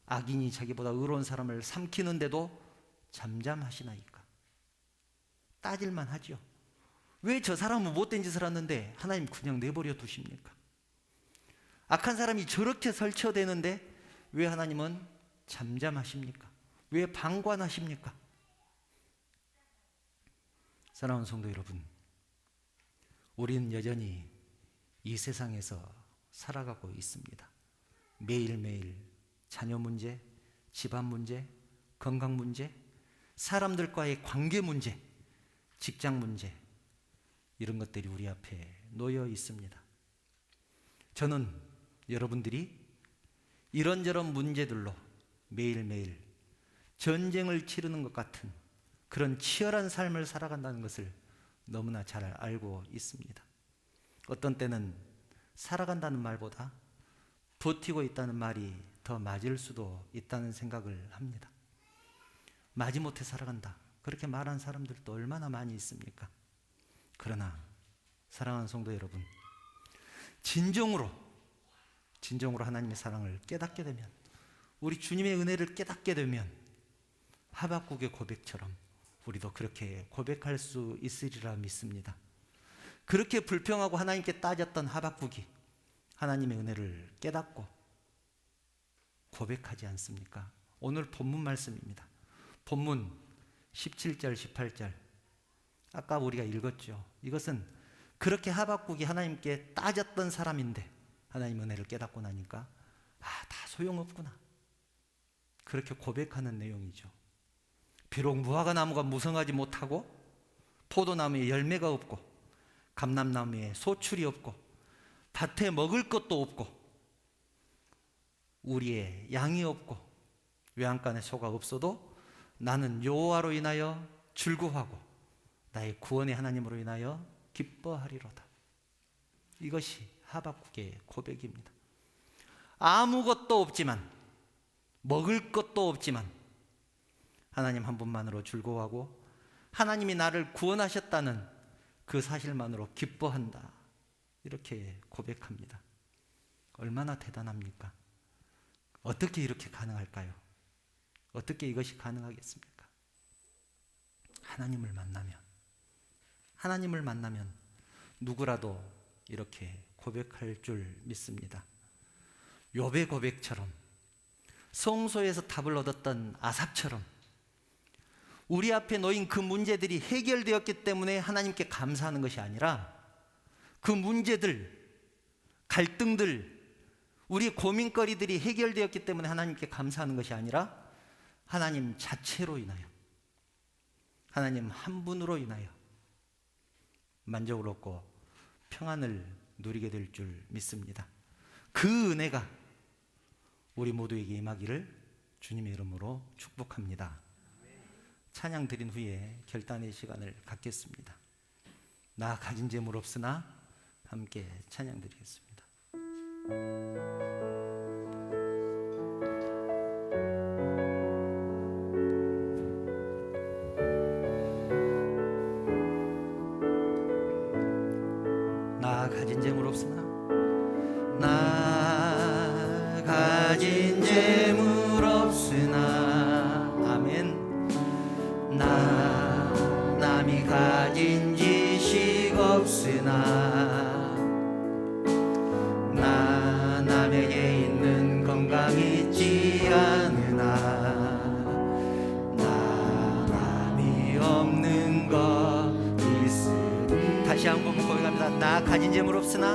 악인이 자기보다 의로운 사람을 삼키는데도 잠잠하시나이까? 따질만 하죠. 왜 저 사람은 못된 짓을 하는데 하나님 그냥 내버려 두십니까? 악한 사람이 저렇게 설쳐대는데 왜 하나님은 잠잠하십니까? 왜 방관하십니까? 사랑하는 성도 여러분, 우리는 여전히 이 세상에서 살아가고 있습니다. 매일매일 자녀 문제, 집안 문제, 건강 문제, 사람들과의 관계 문제, 직장 문제, 이런 것들이 우리 앞에 놓여 있습니다. 저는 여러분들이 이런저런 문제들로 매일매일 전쟁을 치르는 것 같은 그런 치열한 삶을 살아간다는 것을 너무나 잘 알고 있습니다. 어떤 때는 살아간다는 말보다 버티고 있다는 말이 더 맞을 수도 있다는 생각을 합니다. 마지못해 살아간다, 그렇게 말하는 사람들도 얼마나 많이 있습니까? 그러나 사랑하는 성도 여러분, 진정으로 하나님의 사랑을 깨닫게 되면, 우리 주님의 은혜를 깨닫게 되면 하박국의 고백처럼 우리도 그렇게 고백할 수 있으리라 믿습니다. 그렇게 불평하고 하나님께 따졌던 하박국이 하나님의 은혜를 깨닫고 고백하지 않습니까? 오늘 본문 말씀입니다. 본문 17절 18절 아까 우리가 읽었죠. 이것은 그렇게 하박국이 하나님께 따졌던 사람인데 하나님 은혜를 깨닫고 나니까 다 소용없구나, 그렇게 고백하는 내용이죠. 비록 무화과 나무가 무성하지 못하고 포도나무에 열매가 없고 감람나무에 소출이 없고 밭에 먹을 것도 없고 우리의 양이 없고 외양간에 소가 없어도 나는 여호와로 인하여 즐거워하고 나의 구원의 하나님으로 인하여 기뻐하리로다. 이것이 하박국의 고백입니다. 아무것도 없지만, 먹을 것도 없지만 하나님 한 분만으로 즐거워하고 하나님이 나를 구원하셨다는 그 사실만으로 기뻐한다, 이렇게 고백합니다. 얼마나 대단합니까? 어떻게 이렇게 가능할까요? 어떻게 이것이 가능하겠습니까? 하나님을 만나면 누구라도 이렇게 고백할 줄 믿습니다. 욥의 고백처럼, 성소에서 답을 얻었던 아삽처럼 우리 앞에 놓인 그 문제들이 해결되었기 때문에 하나님께 감사하는 것이 아니라 그 문제들, 갈등들, 우리의 고민거리들이 해결되었기 때문에 하나님께 감사하는 것이 아니라 하나님 자체로 인하여, 하나님 한 분으로 인하여 만족을 얻고 평안을 누리게 될 줄 믿습니다. 그 은혜가 우리 모두에게 임하기를 주님의 이름으로 축복합니다. 찬양 드린 후에 결단의 시간을 갖겠습니다. 나 가진 재물 없으나 함께 찬양 드리겠습니다. 나 가진 재물 없으나, 나 가진 재물 없으나, 아멘. 나 남이 가진 지식 없으나, 나 남에게 있는 건강 있지 않으나, 나 남이 없는 것 있으니. 다시 한번 고백합니다. 나 가진 재물 없으나,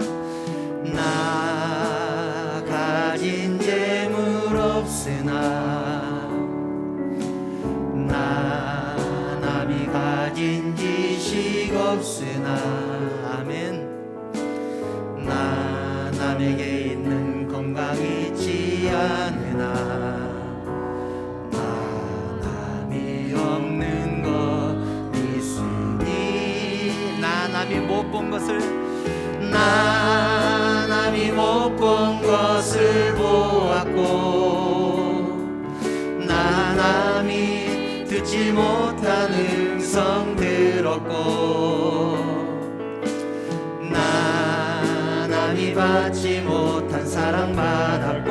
나 가진 재물 없으나, 나 남이 가진 지식 없으나, 아멘. 나 남에게 있는 건강 있지 않으나, 나 남이 없는 것 있으니. 나 남이 못 본 것을, 나 남이 못 본 것을 보았고, 나 남이 듣지 못한 음성 들었고, 나 남이 받지 못한 사랑 받았고,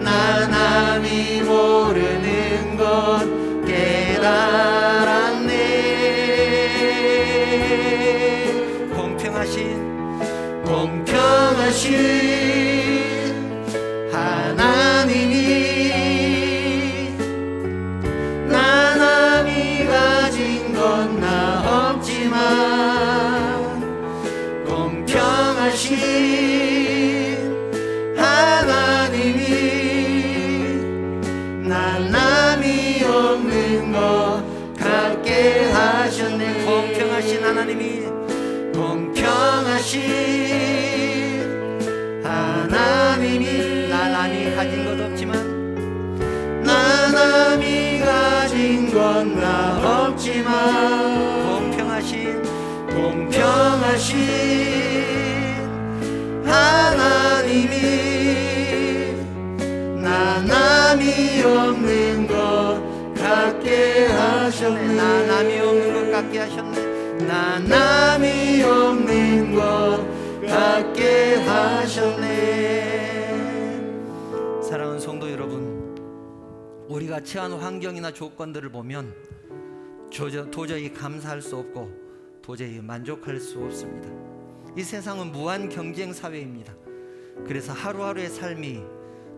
나 남이 모르는 것 깨달았네. 공평하신 하나님이, 나 남이 가진 건 나 없지만, 공평하신 하나님이, 나 남이 없는 것 갖게 하셨네. 공평하신 하나님이, 공평하신 하나님이, 나 남이 가진 것 없지만, 나 남이 가진 건 나 없지만, 하신 하나님이 나 남이 없는 것 같게 하셨네. 나 남이 없는 것 같게 하셨네. 나 남이 없는 것 같게 하셨네. 사랑하는 성도 여러분, 우리가 처한 환경이나 조건들을 보면 도저히 감사할 수 없고 도저히 만족할 수 없습니다. 이 세상은 무한 경쟁 사회입니다. 그래서 하루하루의 삶이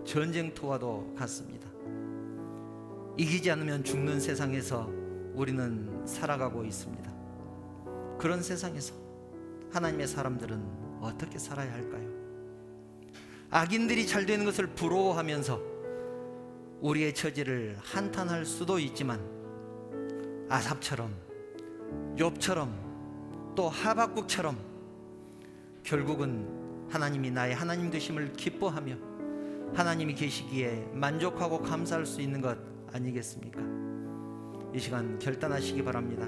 전쟁터와도 같습니다. 이기지 않으면 죽는 세상에서 우리는 살아가고 있습니다. 그런 세상에서 하나님의 사람들은 어떻게 살아야 할까요? 악인들이 잘 되는 것을 부러워하면서 우리의 처지를 한탄할 수도 있지만 아삽처럼, 욥처럼, 또 하박국처럼 결국은 하나님이 나의 하나님 되심을 기뻐하며 하나님이 계시기에 만족하고 감사할 수 있는 것 아니겠습니까? 이 시간 결단하시기 바랍니다.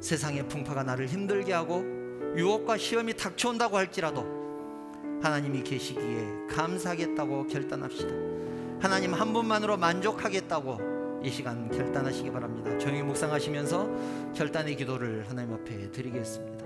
세상의 풍파가 나를 힘들게 하고 유혹과 시험이 닥쳐온다고 할지라도 하나님이 계시기에 감사하겠다고 결단합시다. 하나님 한 분만으로 만족하겠다고 이 시간 결단하시기 바랍니다. 조용히 묵상하시면서 결단의 기도를 하나님 앞에 드리겠습니다.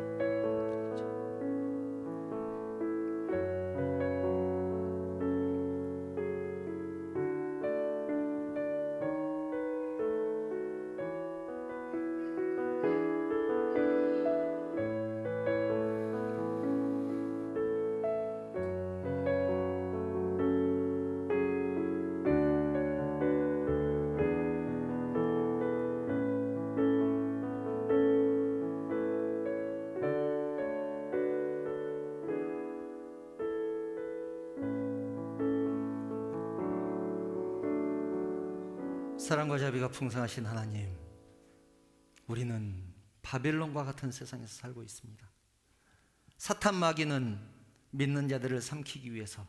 사랑과 자비가 풍성하신 하나님, 우리는 바벨론과 같은 세상에서 살고 있습니다. 사탄 마귀는 믿는 자들을 삼키기 위해서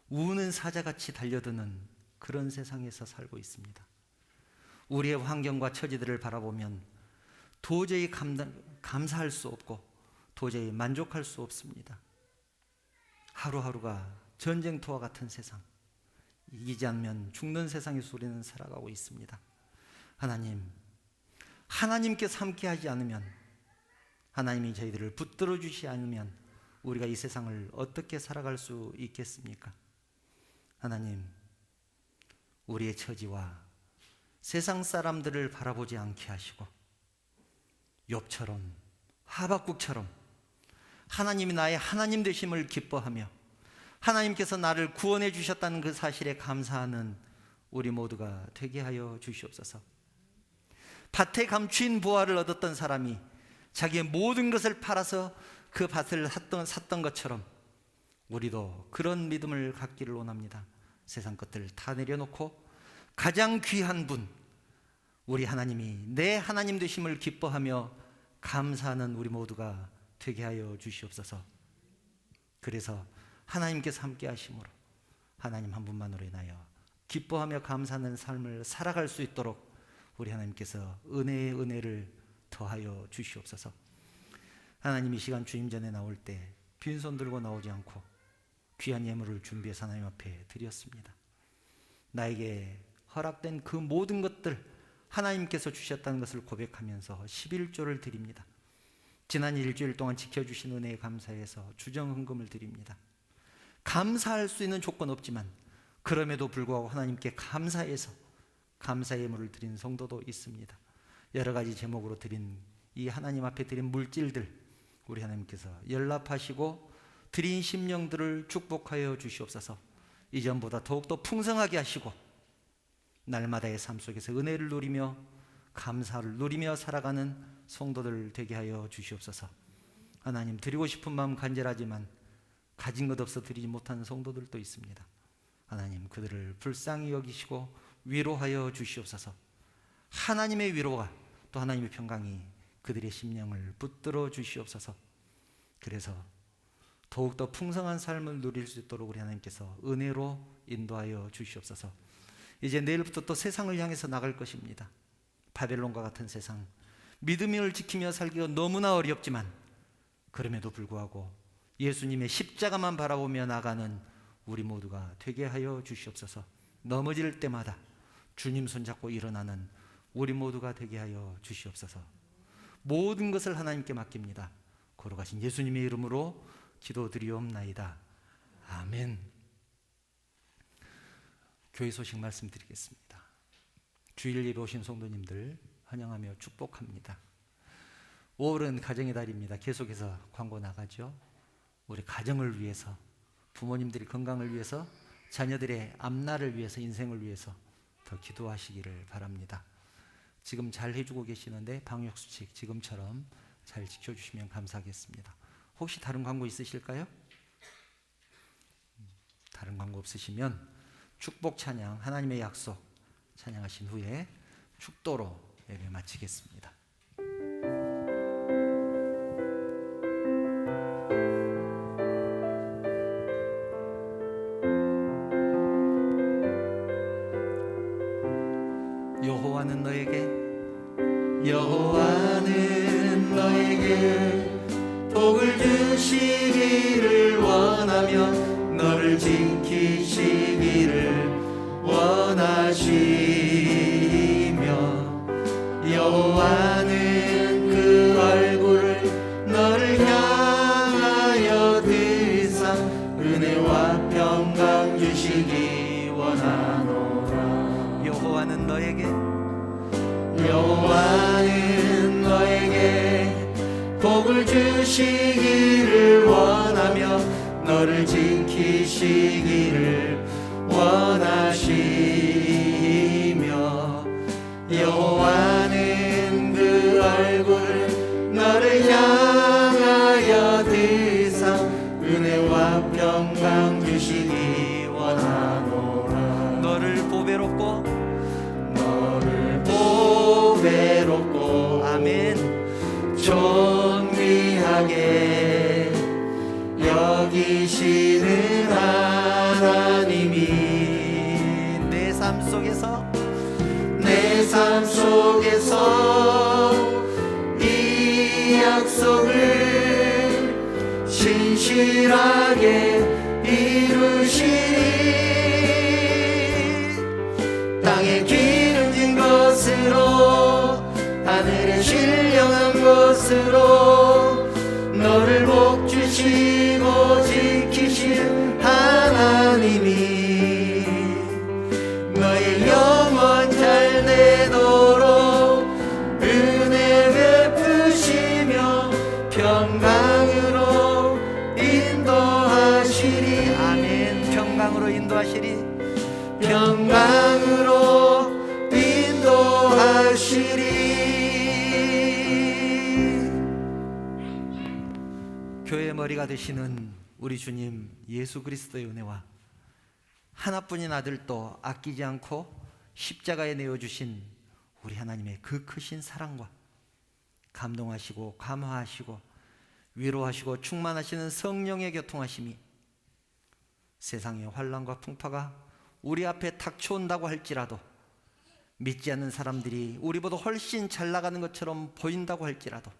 우는 사자같이 달려드는 그런 세상에서 살고 있습니다. 우리의 환경과 처지들을 바라보면 도저히 감사할 수 없고 도저히 만족할 수 없습니다. 하루하루가 전쟁터와 같은 세상, 이기지 않으면 죽는 세상에서 우리는 살아가고 있습니다. 하나님, 하나님께서 함께 하지 않으면, 하나님이 저희들을 붙들어 주시지 않으면 우리가 이 세상을 어떻게 살아갈 수 있겠습니까? 하나님, 우리의 처지와 세상 사람들을 바라보지 않게 하시고 욥처럼, 하박국처럼 하나님이 나의 하나님 되심을 기뻐하며 하나님께서 나를 구원해 주셨다는 그 사실에 감사하는 우리 모두가 되게 하여 주시옵소서. 밭에 감추인 보화를 얻었던 사람이 자기의 모든 것을 팔아서 그 밭을 샀던 것처럼 우리도 그런 믿음을 갖기를 원합니다. 세상 것들을 다 내려놓고 가장 귀한 분, 우리 하나님이 내 하나님 되심을 기뻐하며 감사하는 우리 모두가 되게 하여 주시옵소서. 그래서 하나님께서 함께 하심으로 하나님 한 분만으로 인하여 기뻐하며 감사하는 삶을 살아갈 수 있도록 우리 하나님께서 은혜의 은혜를 더하여 주시옵소서. 하나님, 이 시간 주임 전에 나올 때 빈손 들고 나오지 않고 귀한 예물을 준비해서 하나님 앞에 드렸습니다. 나에게 허락된 그 모든 것들 하나님께서 주셨다는 것을 고백하면서 11조를 드립니다. 지난 일주일 동안 지켜주신 은혜에 감사해서 주정헌금을 드립니다. 감사할 수 있는 조건 없지만 그럼에도 불구하고 하나님께 감사해서 감사 예물을 드린 성도도 있습니다. 여러 가지 제목으로 드린 이 하나님 앞에 드린 물질들, 우리 하나님께서 연락하시고 드린 심령들을 축복하여 주시옵소서. 이전보다 더욱더 풍성하게 하시고 날마다의 삶 속에서 은혜를 누리며 감사를 누리며 살아가는 성도들 되게 하여 주시옵소서. 하나님, 드리고 싶은 마음 간절하지만 가진 것 없어 드리지 못하는 성도들도 있습니다. 하나님, 그들을 불쌍히 여기시고 위로하여 주시옵소서. 하나님의 위로가 또 하나님의 평강이 그들의 심령을 붙들어 주시옵소서. 그래서 더욱더 풍성한 삶을 누릴 수 있도록 우리 하나님께서 은혜로 인도하여 주시옵소서. 이제 내일부터 또 세상을 향해서 나갈 것입니다. 바벨론과 같은 세상, 믿음을 지키며 살기가 너무나 어렵지만 그럼에도 불구하고 예수님의 십자가만 바라보며 나가는 우리 모두가 되게 하여 주시옵소서. 넘어질 때마다 주님 손잡고 일어나는 우리 모두가 되게 하여 주시옵소서. 모든 것을 하나님께 맡깁니다. 걸어가신 예수님의 이름으로 기도드리옵나이다. 아멘. 교회 소식 말씀드리겠습니다. 주일 예배 오신 성도님들 환영하며 축복합니다. 5월은 가정의 달입니다. 계속해서 광고 나가죠. 우리 가정을 위해서, 부모님들의 건강을 위해서, 자녀들의 앞날을 위해서, 인생을 위해서 더 기도하시기를 바랍니다. 지금 잘 해주고 계시는데 방역수칙 지금처럼 잘 지켜주시면 감사하겠습니다. 혹시 다른 광고 있으실까요? 다른 광고 없으시면 축복 찬양, 하나님의 약속 찬양하신 후에 축도로 예배 마치겠습니다. 여호와는 너에게 복을 주시기를 원하며 너를 지키시기를 원하시며 여호와는 그 얼굴을 너를 향하여 드사 은혜와 평강 주시기 원하노라. 여호와는 너에게 복을 주시기를 원하며 너를 지키시기를 원하시며 여호와는 그 얼굴을 너를 향하여 드사 은혜와 평강 주시기 원하노라. 너를 보배롭고 아멘 존귀하게 여기시는 하나님이 내 삶 속에서 이 약속을 신실하게 이루시리. 땅에 기름진 것으로 하늘에 신령한 것으로 너를 복 주시고 지키신 하나님이 너의 영원 잘 되도록 은혜 베푸시며 평강으로 인도하시리. 아멘. 평강으로 인도하시리. 평강으로 인도하시리. 교회의 머리가 되시는 우리 주님 예수 그리스도의 은혜와 하나뿐인 아들도 아끼지 않고 십자가에 내어주신 우리 하나님의 그 크신 사랑과 감동하시고 감화하시고 위로하시고 충만하시는 성령의 교통하심이 세상의 환난과 풍파가 우리 앞에 닥쳐온다고 할지라도 믿지 않는 사람들이 우리보다 훨씬 잘 나가는 것처럼 보인다고 할지라도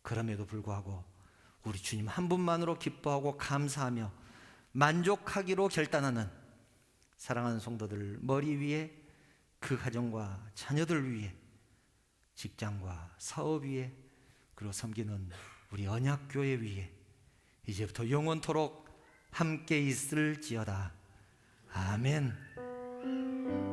그럼에도 불구하고 우리 주님 한 분만으로 기뻐하고 감사하며 만족하기로 결단하는 사랑하는 성도들 머리 위에 그 가정과 자녀들 위에 직장과 사업 위에 그리고 섬기는 우리 언약교회 위에 이제부터 영원토록 함께 있을지어다. 아멘.